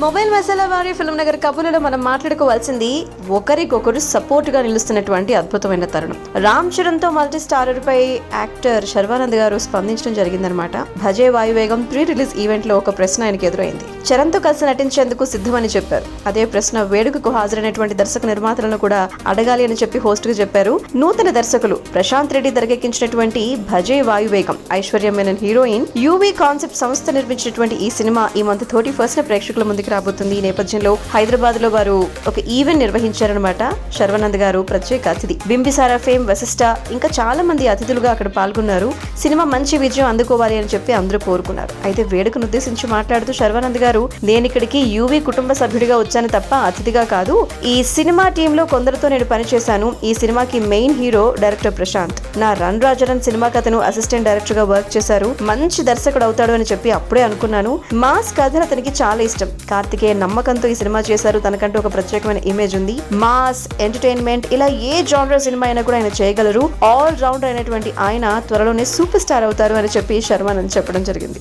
Mobile masala వారి film Nagar కబుర్లలో మనం మాట్లాడుకోవాల్సింది ఒకరికొకరు సపోర్ట్ గా నిలుస్తున్నటువంటి అద్భుతమైన తరుణం. రామ్ చరణ్ తో మల్టీ స్టారర్ పై యాక్టర్ శర్వానంద్ గారు స్పందించడం జరిగిందనమాట. భజే వాయువేగం ప్రీ రిలీజ్ ఈవెంట్ లో ఒక ప్రశ్న ఆయనకి ఎదురైంది. చరణ్ తో కలిసి నటించేందుకు సిద్ధమని చెప్పారు. అదే ప్రశ్న వేడుకకు హాజరైనటువంటి దర్శక నిర్మాతలను కూడా అడగాలి అని చెప్పి హోస్ట్ గా చెప్పారు. నూతన దర్శకులు ప్రశాంత్ రెడ్డి తెరకెక్కించినటువంటి Bhaje Vayu Vegam, Aishwarya Menon heroine, UV concept సంస్థ నిర్మించినటువంటి ఈ సినిమా ఈ మంత్ 31st ప్రేక్షకుల ముందుకు రాబోతుంది. ఈ నేపథ్యంలో హైదరాబాద్ లో వారు ఒక ఈవెంట్ నిర్వహించారనమాట. శర్వానంద్ గారు ప్రత్యేక అతిథి, బింబిసారా ఫేమ్, వశిష్ఠ ఇంకా చాలా మంది అతిథులుగా అక్కడ పాల్గొన్నారు. సినిమా మంచి విజయం అందుకోవాలి అని చెప్పి అందరూ కోరుకున్నారు. అయితే వేడుకను ఉద్దేశించి మాట్లాడుతూ శర్వానంద్ గారు, నేను ఇక్కడికి యూవీ కుటుంబ సభ్యుడిగా వచ్చాను తప్ప అతిథిగా కాదు. ఈ సినిమా టీమ్ లో కొందరితో నేను పనిచేశాను. ఈ సినిమాకి మెయిన్ హీరో డైరెక్టర్ ప్రశాంత్. నా రన్ రాజరన్ సినిమా కథను అసిస్టెంట్ డైరెక్టర్ గా వర్క్ చేశారు. మంచి దర్శకుడు అవుతాడు అని చెప్పి అప్పుడే అనుకున్నాను. మాస్ కథలు అతనికి చాలా ఇష్టం. కార్తికేయ నమ్మకంతో ఈ సినిమా చేశారు. తనకంటూ ఒక ప్రత్యేకమైన ఇమేజ్ ఉంది. మాస్, ఎంటర్టైన్మెంట్ ఇలా ఏ జానర్ సినిమా అయినా కూడా ఆయన చేయగలరు. ఆల్ రౌండర్ అయినటువంటి ఆయన త్వరలోనే సూపర్ స్టార్ అవుతారు అని చెప్పి శర్వానంద్ చెప్పడం జరిగింది.